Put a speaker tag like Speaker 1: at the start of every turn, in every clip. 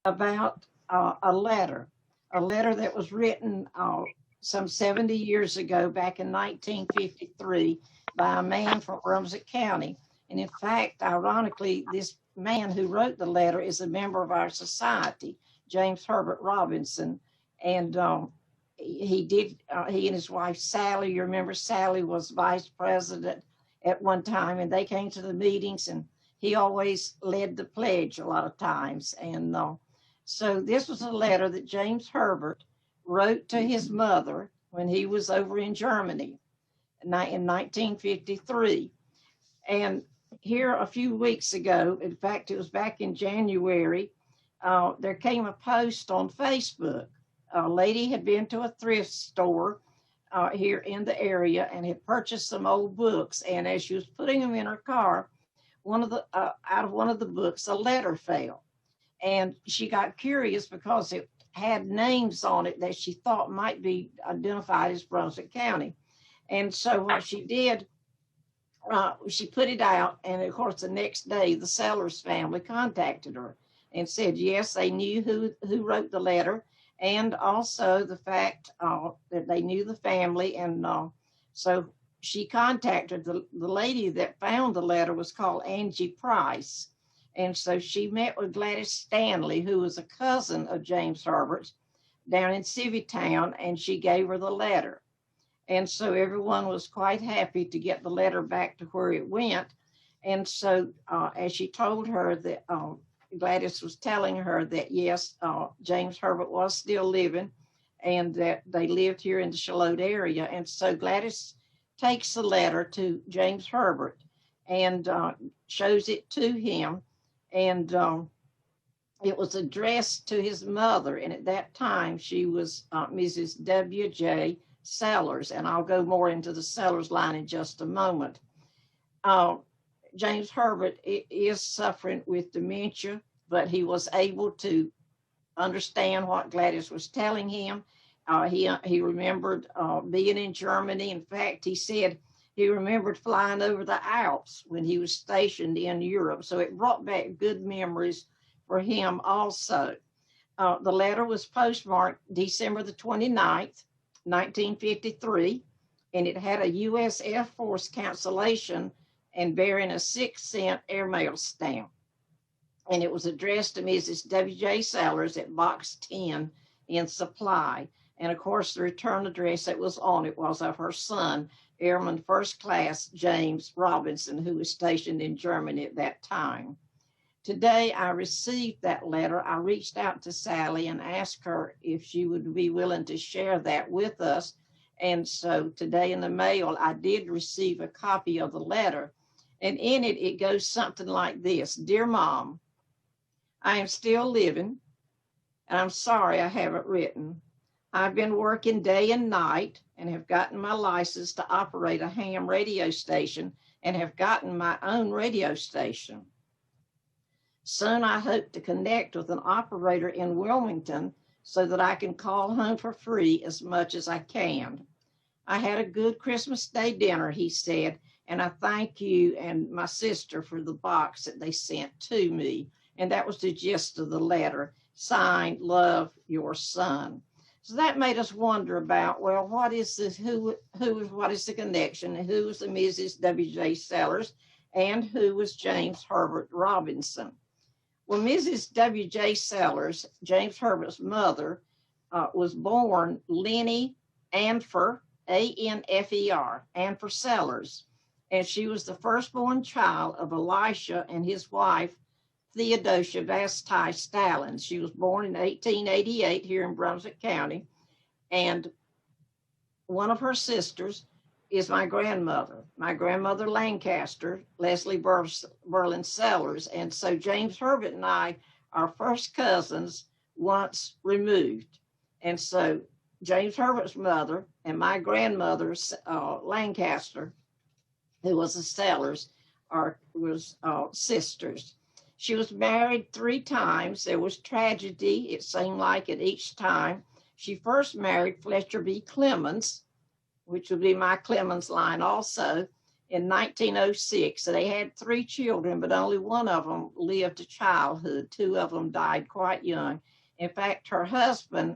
Speaker 1: about a letter that was written some 70 years ago, back in 1953, by a man from Brunswick County. And in fact, ironically, this man who wrote the letter is a member of our society, James Herbert Robinson. And he and his wife, Sally, you remember Sally was vice president at one time, and they came to the meetings, and he always led the pledge a lot of times. And so this was a letter that James Herbert wrote to his mother when he was over in Germany in 1953. And here a few weeks ago, in fact, it was back in January, there came a post on Facebook. A lady had been to a thrift store here in the area and had purchased some old books. And as she was putting them in her car, out of one of the books, a letter fell. And she got curious because it had names on it that she thought might be identified as Brunswick County. And so what she did, she put it out. And of course, the next day, the Sellers family contacted her and said, yes, they knew who wrote the letter, and also the fact that they knew the family. And so she contacted the lady that found the letter was called Angie Price. And so she met with Gladys Stanley, who was a cousin of James Herbert's, down in Civitan, and she gave her the letter. And so everyone was quite happy to get the letter back to where it went. And so as she told her that Gladys was telling her that, yes, James Herbert was still living and that they lived here in the Charlotte area. And so Gladys takes the letter to James Herbert and shows it to him. And it was addressed to his mother. And at that time, she was Mrs. W.J. Sellers. And I'll go more into the Sellers line in just a moment. James Herbert is suffering with dementia, but he was able to understand what Gladys was telling him. He remembered being in Germany. In fact, he said he remembered flying over the Alps when he was stationed in Europe. So it brought back good memories for him also. The letter was postmarked December the 29th, 1953, and it had a U.S. Air Force cancellation and bearing a 6-cent airmail stamp. And it was addressed to Mrs. W.J. Sellers at Box 10 in Supply. And of course, the return address that was on it was of her son, Airman First Class James Robinson, who was stationed in Germany at that time. Today, I received that letter. I reached out to Sally and asked her if she would be willing to share that with us. And so today in the mail, I did receive a copy of the letter. And in it, it goes something like this. Dear Mom, I am still living, and I'm sorry I haven't written. I've been working day and night and have gotten my license to operate a ham radio station and have gotten my own radio station. Soon I hope to connect with an operator in Wilmington so that I can call home for free as much as I can. I had a good Christmas Day dinner, he said, and I thank you and my sister for the box that they sent to me. And that was the gist of the letter, signed, Love, Your Son. So that made us wonder about, well, what is this? What is the connection? And who was the Mrs. W.J. Sellers? And who was James Herbert Robinson? Well, Mrs. W.J. Sellers, James Herbert's mother, was born Lenny Anfer, A-N-F-E-R, Anfer Sellers. And she was the firstborn child of Elisha and his wife, Theodosia Vasti Stallings. She was born in 1888 here in Brunswick County. And one of her sisters is my grandmother Lancaster, Leslie Berlin Sellers. And so James Herbert and I are first cousins once removed. And so James Herbert's mother and my grandmother, Lancaster, who was a Sellers, was sisters. She was married 3 times. There was tragedy, it seemed like, at each time. She first married Fletcher B. Clemmons, which would be my Clemmons line also, in 1906. So they had 3 children, but only one of them lived to childhood. 2 of them died quite young. In fact, her husband,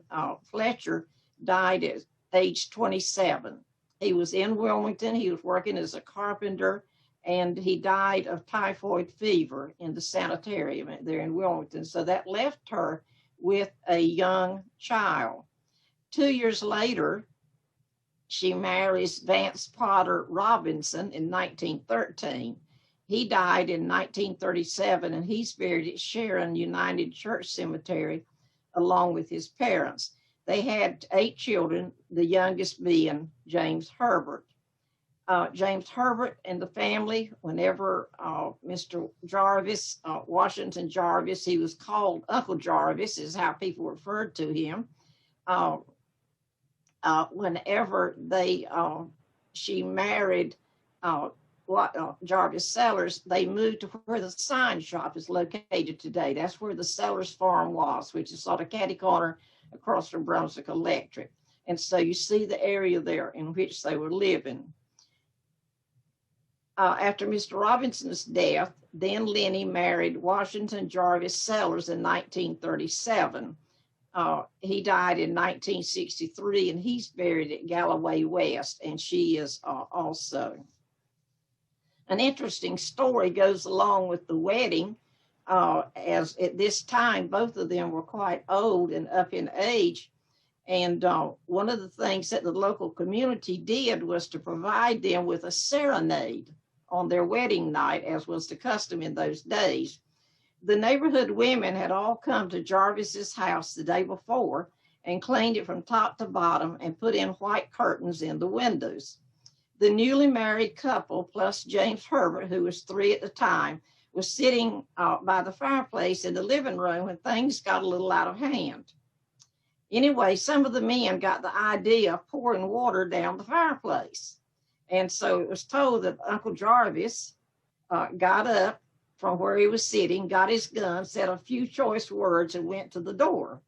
Speaker 1: Fletcher, died at age 27. He was in Wilmington. He was working as a carpenter, and he died of typhoid fever in the sanitarium there in Wilmington. So that left her with a young child. 2 years later, she marries Vance Potter Robinson in 1913. He died in 1937, and he's buried at Sharon United Church Cemetery along with his parents. They had 8 children, the youngest being James Herbert. James Herbert and the family, whenever Mr. Jarvis, Washington Jarvis, he was called Uncle Jarvis, is how people referred to him. Whenever she married Jarvis Sellers, they moved to where the sign shop is located today. That's where the Sellers farm was, which is sort of catty corner across from Brunswick Electric. And so you see the area there in which they were living. After Mr. Robinson's death, then Lenny married Washington Jarvis Sellers in 1937. He died in 1963, and he's buried at Galloway West, and she is also. An interesting story goes along with the wedding, as at this time, both of them were quite old and up in age. And one of the things that the local community did was to provide them with a serenade on their wedding night, as was the custom in those days. The neighborhood women had all come to Jarvis's house the day before and cleaned it from top to bottom and put in white curtains in the windows. The newly married couple, plus James Herbert, who was 3 at the time, was sitting by the fireplace in the living room when things got a little out of hand. Anyway, some of the men got the idea of pouring water down the fireplace. And so it was told that Uncle Jarvis got up from where he was sitting, got his gun, said a few choice words, and went to the door.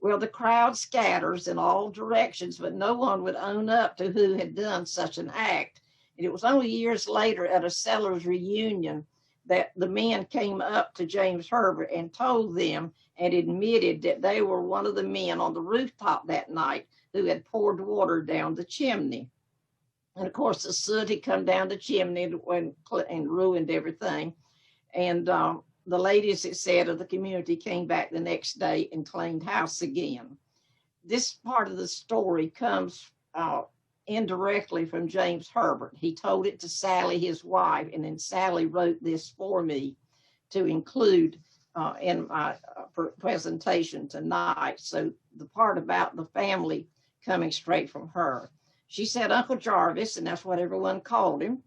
Speaker 1: Well, the crowd scatters in all directions, but no one would own up to who had done such an act. And it was only years later at a Sellers reunion that the men came up to James Herbert and told them and admitted that they were one of the men on the rooftop that night who had poured water down the chimney. And of course, the soot had come down the chimney and ruined everything. And the ladies, it said, of the community came back the next day and cleaned house again. This part of the story comes indirectly from James Herbert. He told it to Sally, his wife, and then Sally wrote this for me to include in my presentation tonight. So the part about the family coming straight from her. She said Uncle Jarvis, and that's what everyone called him,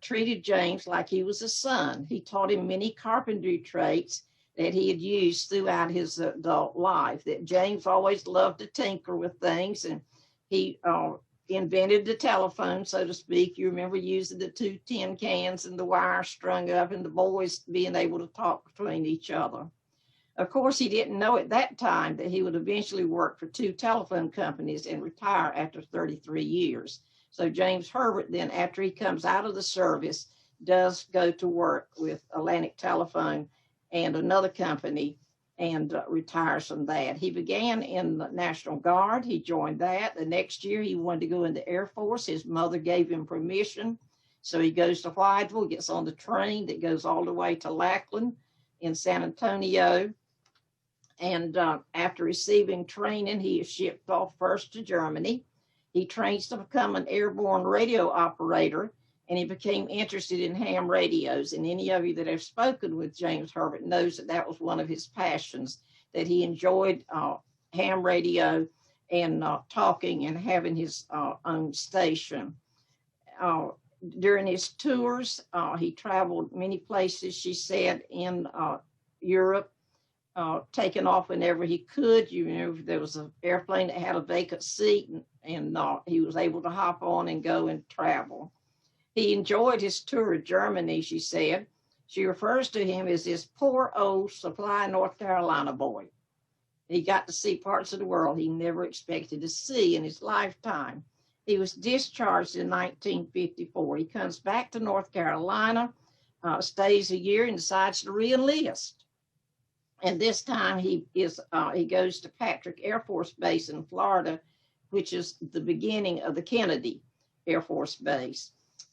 Speaker 1: treated James like he was a son. He taught him many carpentry traits that he had used throughout his adult life, that James always loved to tinker with things, and he invented the telephone, so to speak. You remember using the 2 tin cans and the wire strung up and the boys being able to talk between each other. Of course, he didn't know at that time that he would eventually work for 2 telephone companies and retire after 33 years. So James Herbert then, after he comes out of the service, does go to work with Atlantic Telephone and another company and retires from that. He began in the National Guard. He joined that. The next year, he wanted to go in the Air Force. His mother gave him permission. So he goes to Whiteville, gets on the train that goes all the way to Lackland in San Antonio. And after receiving training, he is shipped off first to Germany. He trains to become an airborne radio operator, and he became interested in ham radios. And any of you that have spoken with James Herbert knows that that was one of his passions, that he enjoyed ham radio and talking and having his own station. During his tours, he traveled many places, she said, in Europe, taking off whenever he could. You know, there was an airplane that had a vacant seat, and he was able to hop on and go and travel. He enjoyed his tour of Germany, she said. She refers to him as this poor old Supply, North Carolina boy. He got to see parts of the world he never expected to see in his lifetime. He was discharged in 1954. He comes back to North Carolina, stays a year, and decides to re-enlist. And this time he goes to Patrick Air Force Base in Florida, which is the beginning of the Kennedy Air Force Base,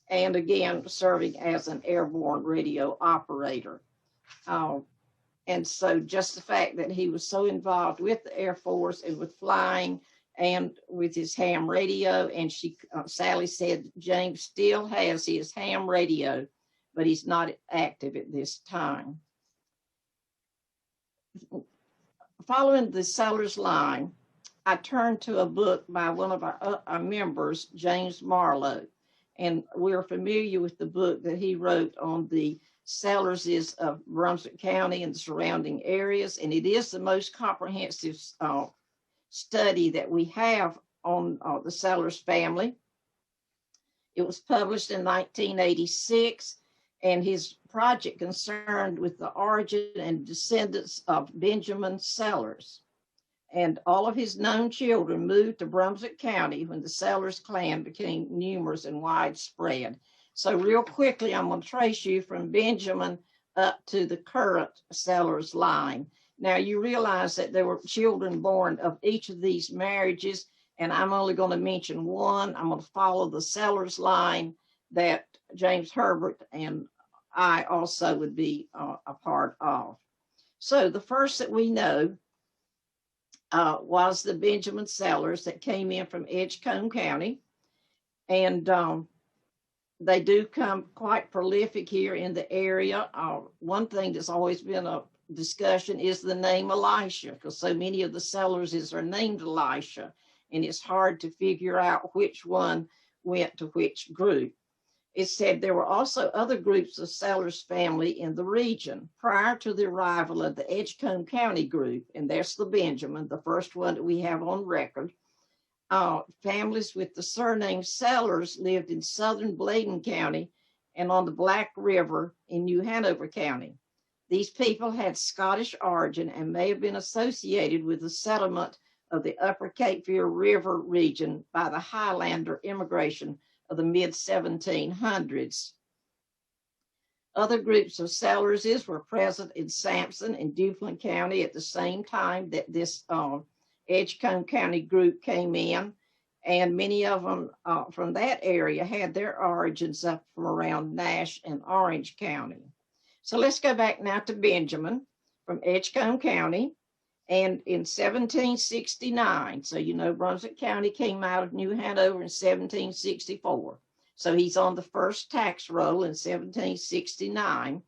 Speaker 1: and again serving as an airborne radio operator. And so just the fact that he was so involved with the Air Force and with flying and with his ham radio, and Sally said James still has his ham radio, but he's not active at this time. Following the Sellers line, I turned to a book by one of our members, James Marlowe, and we're familiar with the book that he wrote on the Sellerses of Brunswick County and the surrounding areas, and it is the most comprehensive study that we have on the Sellers family. It was published in 1986, and his project concerned with the origin and descendants of Benjamin Sellers. And all of his known children moved to Brunswick County when the Sellers clan became numerous and widespread. So real quickly, I'm going to trace you from Benjamin up to the current Sellers line. Now, you realize that there were children born of each of these marriages, and I'm only going to mention one. I'm going to follow the Sellers line that James Herbert and I also would be a part of. So the first that we know was the Benjamin Sellers that came in from Edgecombe County, and they do come quite prolific here in the area. One thing that's always been a discussion is the name Elisha, because so many of the Sellerses are named Elisha, and it's hard to figure out which one went to which group. It said there were also other groups of Sellers family in the region prior to the arrival of the Edgecombe County group, and that's the Benjamin, the first one that we have on record. Families with the surname Sellers lived in southern Bladen County and on the Black River in New Hanover County. These people had Scottish origin and may have been associated with the settlement of the Upper Cape Fear River region by the Highlander immigration of the mid-1700s. Other groups of Sellerses were present in Sampson and Duplin County at the same time that this Edgecombe County group came in, and many of them from that area had their origins up from around Nash and Orange County. So let's go back now to Benjamin from Edgecombe County, and in 1769, so you know Brunswick County came out of New Hanover in 1764. So he's on the first tax roll in 1769,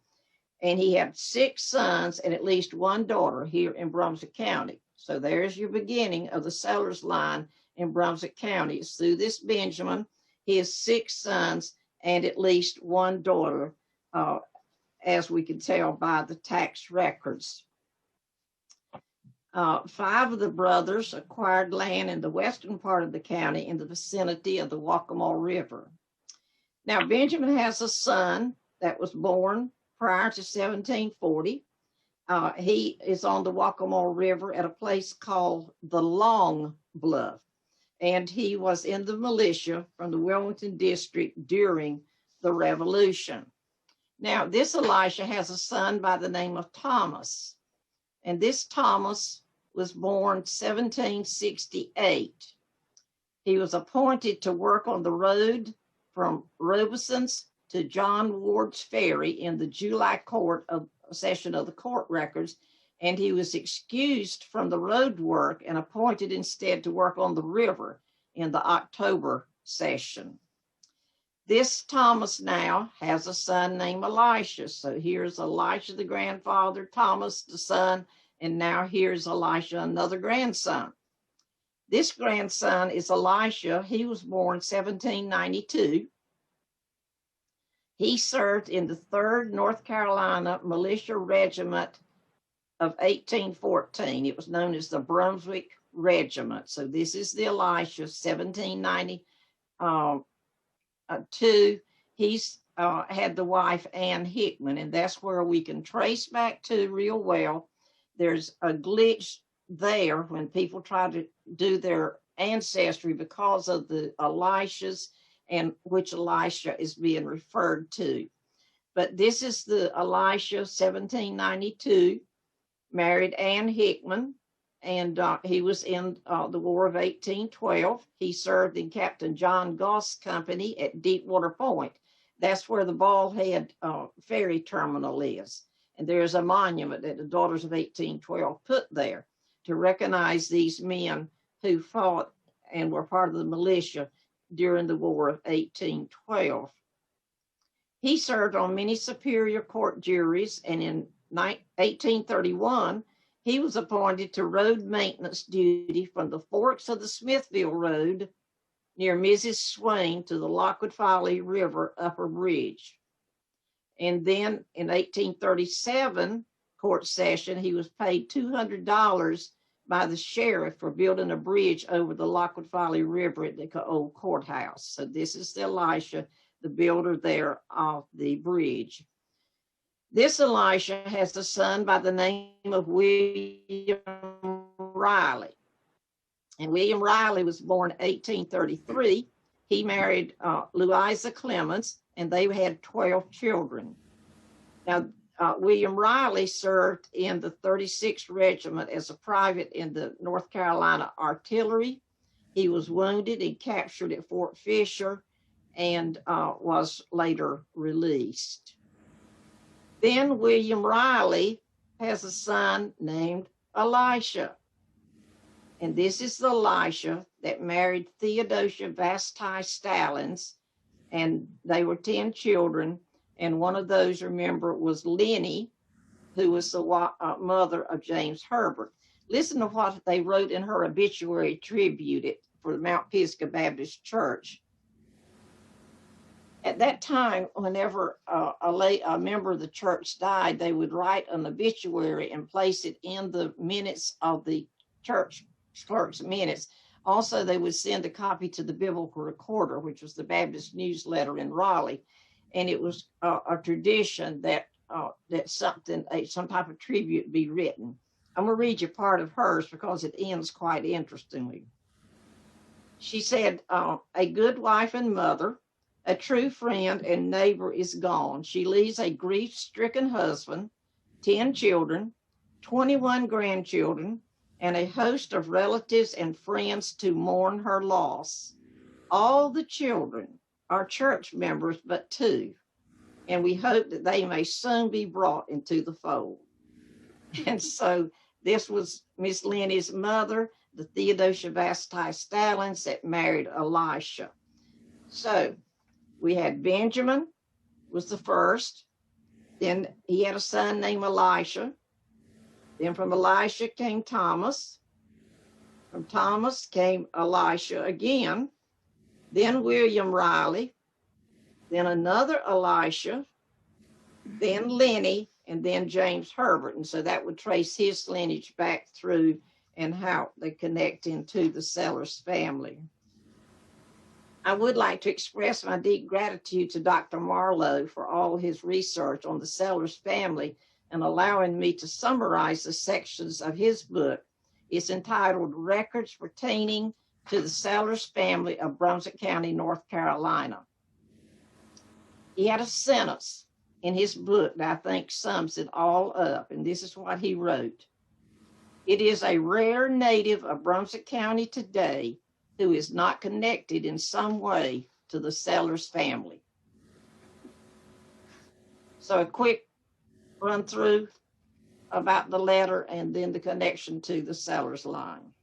Speaker 1: and he had 6 sons and at least 1 daughter here in Brunswick County. So there's your beginning of the Sellers line in Brunswick County. It's through this Benjamin, he has 6 sons and at least 1 daughter, as we can tell by the tax records. 5 of the brothers acquired land in the western part of the county in the vicinity of the Waccamaw River. Now, Benjamin has a son that was born prior to 1740. He is on the Waccamaw River at a place called the Long Bluff, and he was in the militia from the Wilmington district during the Revolution. Now, this Elisha has a son by the name of Thomas, and this Thomas was born 1768. He was appointed to work on the road from Robeson's to John Ward's Ferry in the July session of the court records, and he was excused from the road work and appointed instead to work on the river in the October session. This Thomas now has a son named Elisha. So here's Elisha, the grandfather, Thomas, the son, and now here's Elisha, another grandson. This grandson is Elisha. He was born 1792. He served in the 3rd North Carolina Militia Regiment of 1814. It was known as the Brunswick Regiment. So this is the Elisha, 1792. He's had the wife Ann Hickman, and that's where we can trace back to real well. There's a glitch there when people try to do their ancestry because of the Elishas and which Elisha is being referred to. But this is the Elisha, 1792, married Ann Hickman, and he was in the War of 1812. He served in Captain John Goss' company at Deepwater Point. That's where the Bald Head ferry terminal is. And there's a monument that the Daughters of 1812 put there to recognize these men who fought and were part of the militia during the War of 1812. He served on many Superior Court juries, and in 1831, he was appointed to road maintenance duty from the forks of the Smithville Road near Mrs. Swain to the Lockwood Folly River Upper Bridge. And then in 1837 court session, he was paid $200 by the sheriff for building a bridge over the Lockwood Folly River at the old courthouse. So this is the Elisha, the builder there of the bridge. This Elisha has a son by the name of William Riley. And William Riley was born in 1833. He married Louisa Clemmons, and they had 12 children. Now, William Riley served in the 36th Regiment as a private in the North Carolina Artillery. He was wounded and captured at Fort Fisher and was later released. Then William Riley has a son named Elisha. And this is the Elisha that married Theodosia Vasti Stallings, and they were 10 children. And one of those, remember, was Lenny, who was the mother of James Herbert. Listen to what they wrote in her obituary tribute for the Mount Pisgah Baptist Church. At that time, whenever a member of the church died, they would write an obituary and place it in the minutes of the church clerk's minutes. Also, they would send a copy to the Biblical Recorder, which was the Baptist newsletter in Raleigh. And it was a tradition that some type of tribute be written. I'm going to read you part of hers because it ends quite interestingly. She said, a good wife and mother, a true friend and neighbor is gone. She leaves a grief-stricken husband, 10 children, 21 grandchildren, and a host of relatives and friends to mourn her loss. All the children are church members but 2, and we hope that they may soon be brought into the fold. And so this was Miss Lenny's mother, the Theodosia Vasti Stallings that married Elisha. So we had Benjamin was the first. Then he had a son named Elisha. Then from Elisha came Thomas. From Thomas came Elisha again. Then William Riley. Then another Elisha. Then Lenny. And then James Herbert. And so that would trace his lineage back through and how they connect into the Sellers family. I would like to express my deep gratitude to Dr. Marlowe for all his research on the Sellers family and allowing me to summarize the sections of his book. It's entitled Records Pertaining to the Sellers Family of Brunswick County, North Carolina. He had a sentence in his book that I think sums it all up, and this is what he wrote. It is a rare native of Brunswick County today who is not connected in some way to the Sellers family. So a quick run through about the letter and then the connection to the Sellers line.